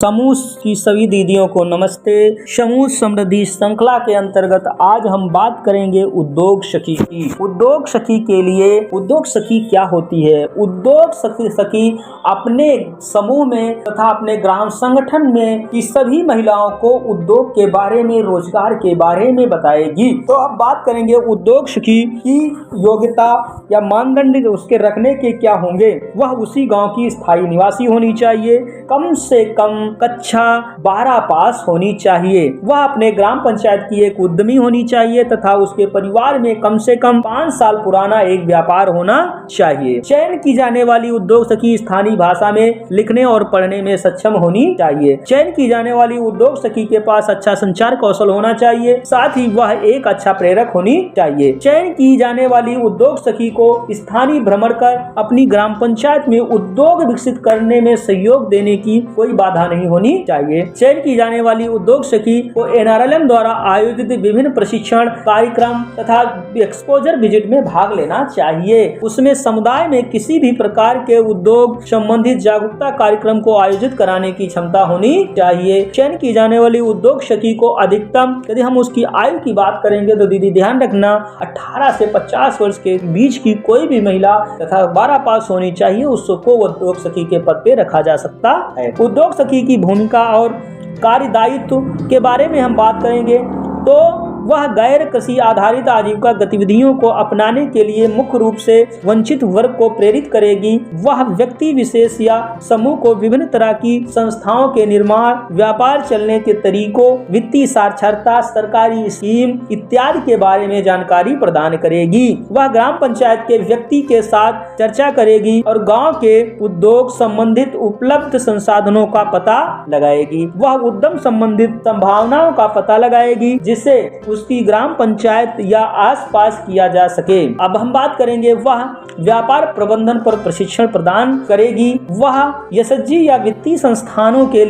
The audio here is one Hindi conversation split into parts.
समूह की सभी दीदियों को नमस्ते। समूह समृद्धि श्रृंखला के अंतर्गत आज हम बात करेंगे उद्योग सखी की। उद्योग सखी के लिए उद्योग सखी क्या होती है। उद्योग सखी अपने समूह में तथा अपने ग्राम संगठन में की सभी महिलाओं को उद्योग के बारे में, रोजगार के बारे में बताएगी। तो अब बात करेंगे उद्योग सखी की योग्यता या मानदंड उसके रखने के क्या होंगे। वह उसी गाँव की स्थायी निवासी होनी चाहिए, कम से कम कक्षा 12 पास होनी चाहिए। वह अपने ग्राम पंचायत की एक उद्यमी होनी चाहिए तथा उसके परिवार में कम से कम 5 साल पुराना एक व्यापार होना चाहिए। चयन की जाने वाली उद्योग सखी स्थानीय भाषा में लिखने और पढ़ने में सक्षम होनी चाहिए। चयन की जाने वाली उद्योग सखी के पास अच्छा संचार कौशल होना चाहिए, साथ ही वह एक अच्छा प्रेरक होनी चाहिए। चयन की जाने वाली उद्योग सखी को स्थानीय भ्रमण कर अपनी ग्राम पंचायत में उद्योग विकसित करने में सहयोग देने की कोई बाधा नहीं होनी चाहिए। चयन की जाने वाली उद्योग सखी को NRLM द्वारा आयोजित विभिन्न प्रशिक्षण कार्यक्रम तथा एक्सपोजर विजिट में भाग लेना चाहिए। उसमें समुदाय में किसी भी प्रकार के उद्योग संबंधित जागरूकता कार्यक्रम को आयोजित कराने की क्षमता होनी चाहिए। चयन की जाने वाली उद्योग सखी को अधिकतम, यदि हम उसकी आयु की बात करेंगे तो दीदी ध्यान रखना 18 से 50 वर्ष के बीच की कोई भी महिला तथा 12 पास होनी चाहिए, उसको उद्योग सखी के पद पे रखा जा सकता है। उद्योग सखी की भूमिका और कार्यदायित्व के बारे में हम बात करेंगे तो वह गैर कृषि आधारित आजीविका गतिविधियों को अपनाने के लिए मुख्य रूप से वंचित वर्ग को प्रेरित करेगी। वह व्यक्ति विशेष या समूह को विभिन्न तरह की संस्थाओं के निर्माण, व्यापार चलने के तरीकों, वित्तीय साक्षरता, सरकारी स्कीम इत्यादि के बारे में जानकारी प्रदान करेगी। वह ग्राम पंचायत के व्यक्ति के साथ चर्चा करेगी और गांव के उद्योग संबंधित उपलब्ध संसाधनों का पता लगाएगी। वह उद्यम संबंधित संभावनाओं का पता लगाएगी जिससे उसकी ग्राम पंचायत या आसपास किया जा सके। अब हम बात करेंगे वह व्यापार प्रबंधन पर प्रशिक्षण प्रदान करेगी। वह एसएचजी या वित्तीय संस्थानों के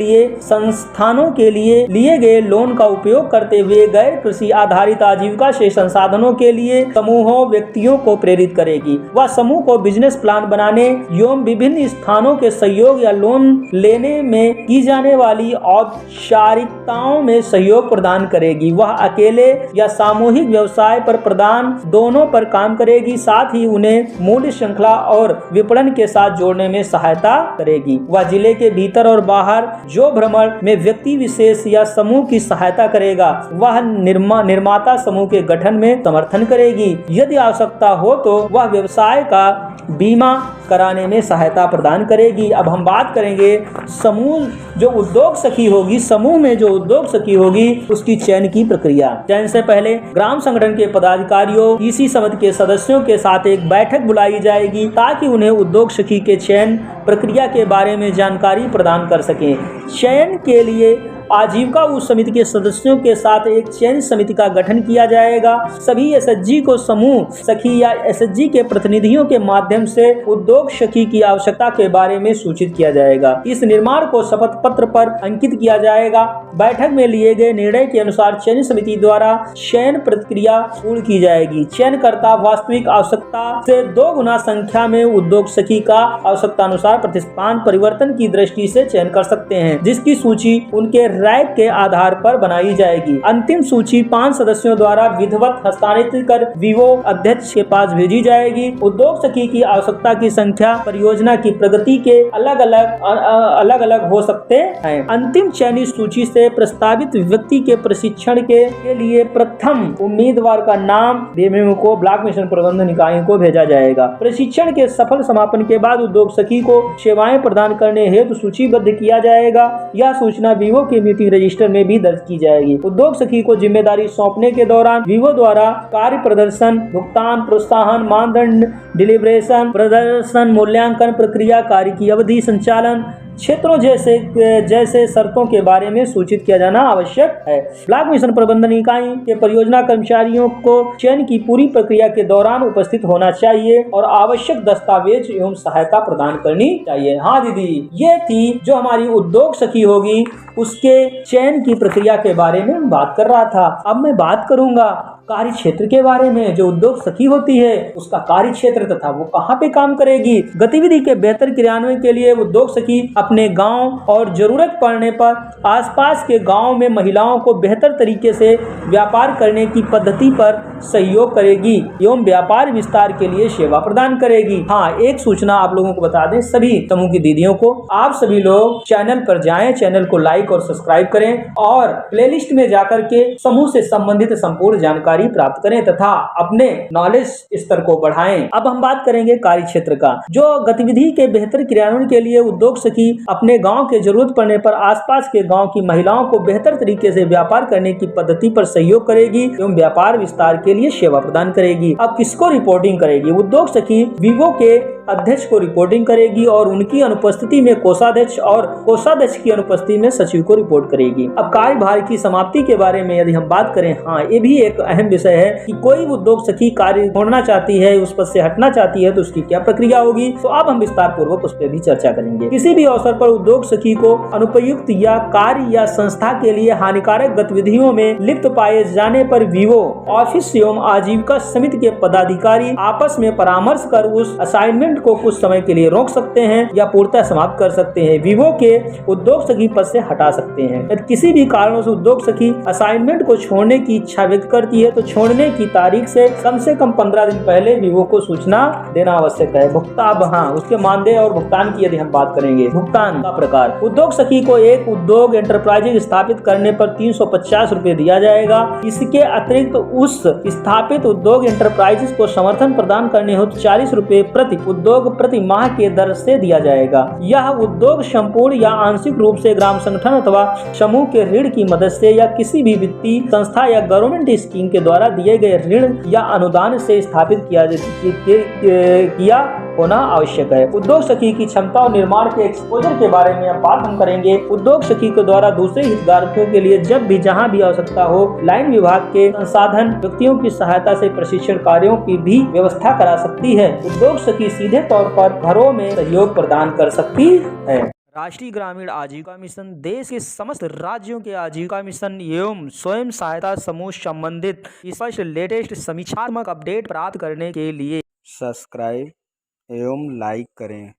लिए लिए गए लोन का उपयोग करते हुए गैर कृषि आधारित आजीविका से संसाधनों के लिए समूहों, व्यक्तियों को प्रेरित करेगी। वह समूह को बिजनेस प्लान बनाने एवं विभिन्न स्थानों के सहयोग या लोन लेने में की जाने वाली औपचारिकताओं में सहयोग प्रदान करेगी। वह अकेले या सामूहिक व्यवसाय पर प्रदान दोनों पर काम करेगी, साथ ही उन्हें मूल्य श्रृंखला और विपणन के साथ जोड़ने में सहायता करेगी। वह जिले के भीतर और बाहर जो भ्रमण में व्यक्ति विशेष या समूह की सहायता करेगा, वह निर्माता समूह के गठन में समर्थन करेगी। यदि आवश्यकता हो तो वह व्यवसाय का बीमा कराने में सहायता प्रदान करेगी। अब हम बात करेंगे समूह जो उद्योग सखी होगी, समूह में जो उद्योग सखी होगी उसकी चयन की प्रक्रिया। चयन से पहले ग्राम संगठन के पदाधिकारियों, इसी समिति के सदस्यों के साथ एक बैठक बुलाई जाएगी ताकि उन्हें उद्योग सखी के चयन प्रक्रिया के बारे में जानकारी प्रदान कर सकें। चयन के लिए आजीविका उस समिति के सदस्यों के साथ एक चयन समिति का गठन किया जाएगा। सभी एसएचजी को समूह सखी या एसएचजी के प्रतिनिधियों के माध्यम से उद्योग सखी की आवश्यकता के बारे में सूचित किया जाएगा। इस निर्माण को शपथ पत्र पर अंकित किया जाएगा। बैठक में लिए गए निर्णय के अनुसार चयन समिति द्वारा चयन प्रक्रिया पूर्ण की जाएगी। चयनकर्ता वास्तविक आवश्यकता से 2 गुना संख्या में उद्योग सखी का आवश्यकता अनुसार प्रतिस्थान परिवर्तन की दृष्टि से चयन कर सकते हैं, जिसकी सूची उनके रैंक के आधार पर बनाई जाएगी। अंतिम सूची 5 सदस्यों द्वारा विधिवत हस्तांतरित कर वीवो अध्यक्ष के पास भेजी जाएगी। उद्योग सखी की आवश्यकता की संख्या परियोजना की प्रगति के अलग अलग हो सकते हैं। अंतिम चयनित सूची से प्रस्तावित व्यक्ति के प्रशिक्षण के लिए प्रथम उम्मीदवार का नाम बीएमओ को ब्लॉक मिशन प्रबंधन इकाई को भेजा जाएगा। प्रशिक्षण के सफल समापन के बाद उद्योग सखी को सेवाएं प्रदान करने हेतु सूचीबद्ध किया जाएगा। यह सूचना वीवो के मीटिंग रजिस्टर में भी दर्ज की जाएगी। उद्योग सखी को जिम्मेदारी सौंपने के दौरान वीवो द्वारा कार्य प्रदर्शन, भुगतान, प्रोत्साहन, मानदंड, डिलीब्रेशन, प्रदर्शन मूल्यांकन प्रक्रिया, कार्य की अवधि, संचालन क्षेत्रों जैसे शर्तों के बारे में सूचित किया जाना आवश्यक है। ब्लॉक मिशन प्रबंधन इकाई के परियोजना कर्मचारियों को चयन की पूरी प्रक्रिया के दौरान उपस्थित होना चाहिए और आवश्यक दस्तावेज एवं सहायता प्रदान करनी चाहिए। हाँ दीदी, ये थी जो हमारी उद्योग सखी होगी उसके चयन की प्रक्रिया के बारे में बात कर रहा था। अब मैं बात करूंगा कार्य क्षेत्र के बारे में। जो उद्योग सखी होती है उसका कार्य क्षेत्र तथा वो कहाँ पे काम करेगी। गतिविधि के बेहतर क्रियान्वयन के लिए उद्योग सखी अपने गांव और जरूरत पड़ने पर आसपास के गांव में महिलाओं को बेहतर तरीके से व्यापार करने की पद्धति पर सहयोग करेगी एवं व्यापार विस्तार के लिए सेवा प्रदान करेगी। हाँ, एक सूचना आप लोगों को बता दें, सभी समूह की दीदियों को, आप सभी लोग चैनल पर जाएं, चैनल को लाइक और सब्सक्राइब करें और प्लेलिस्ट में जाकर के समूह से संबंधित संपूर्ण जानकारी प्राप्त करें तथा अपने नॉलेज स्तर को बढ़ाएं। अब हम बात करेंगे कार्य क्षेत्र का। जो गतिविधि के बेहतर क्रियान्वयन के लिए उद्योग सखी अपने गांव के जरूरत पड़ने पर आसपास के गांव की महिलाओं को बेहतर तरीके से व्यापार करने की पद्धति पर सहयोग करेगी एवं व्यापार विस्तार के लिए सेवा प्रदान करेगी। अब किसको रिपोर्टिंग करेगी? उद्योग सखी विवो के अध्यक्ष को रिपोर्टिंग करेगी और उनकी अनुपस्थिति में कोषाध्यक्ष और कोषाध्यक्ष की अनुपस्थिति में सचिव को रिपोर्ट करेगी। अब कार्यभार की समाप्ति के बारे में यदि हम बात करें, हाँ, ये भी एक अहम विषय है कि कोई उद्योग सखी कार्य छोड़ना चाहती है, उस पद से हटना चाहती है तो उसकी क्या प्रक्रिया होगी। तो अब हम विस्तार पूर्वक उस पर भी चर्चा करेंगे। किसी भी अवसर पर उद्योग सखी को अनुपयुक्त या कार्य या संस्था के लिए हानिकारक गतिविधियों में लिप्त पाए जाने पर विवो ऑफिस एवं आजीविका समिति के पदाधिकारी आपस में परामर्श कर उस असाइनमेंट को कुछ समय के लिए रोक सकते हैं या पूर्णतः समाप्त कर सकते हैं। विवो के उद्योग सखी पद से हटा सकते हैं। यदि किसी भी कारणों से उद्योग सखी असाइनमेंट को छोड़ने की इच्छा व्यक्त करती है तो छोड़ने की तारीख से कम 15 दिन पहले विवो को सूचना देना आवश्यक है। भुगतान, हाँ, उसके मानदेय और भुगतान की यदि हम बात करेंगे, भुगतान का प्रकार, उद्योग सखी को एक उद्योग एंटरप्राइज स्थापित करने पर 350 रुपए दिया जाएगा। इसके अतिरिक्त उस स्थापित उद्योग एंटरप्राइजेस को समर्थन प्रदान करने हेतु 40 रुपए प्रति उद्योग प्रति माह के दर से दिया जाएगा। यह उद्योग संपूर्ण या आंशिक रूप से ग्राम संगठन अथवा समूह के ऋण की मदद से या किसी भी वित्तीय संस्था या गवर्नमेंट स्कीम के द्वारा दिए गए ऋण या अनुदान से स्थापित किया होना आवश्यक है। उद्योग सखी की क्षमता और निर्माण के एक्सपोजर के बारे में बात हम करेंगे। उद्योग सखी के द्वारा दूसरे हितधारकों के लिए जब भी जहां भी आवश्यकता हो लाइन विभाग के संसाधन व्यक्तियों की सहायता से प्रशिक्षण कार्यों की भी व्यवस्था करा सकती है। उद्योग सखी सीधे तौर पर घरों में सहयोग प्रदान कर सकती है। राष्ट्रीय ग्रामीण आजीविका मिशन देश के समस्त राज्यों के आजीविका मिशन एवं स्वयं सहायता समूह संबंधित स्पष्ट लेटेस्ट समीक्षात्मक अपडेट प्राप्त करने के लिए सब्सक्राइब एवं लाइक करें।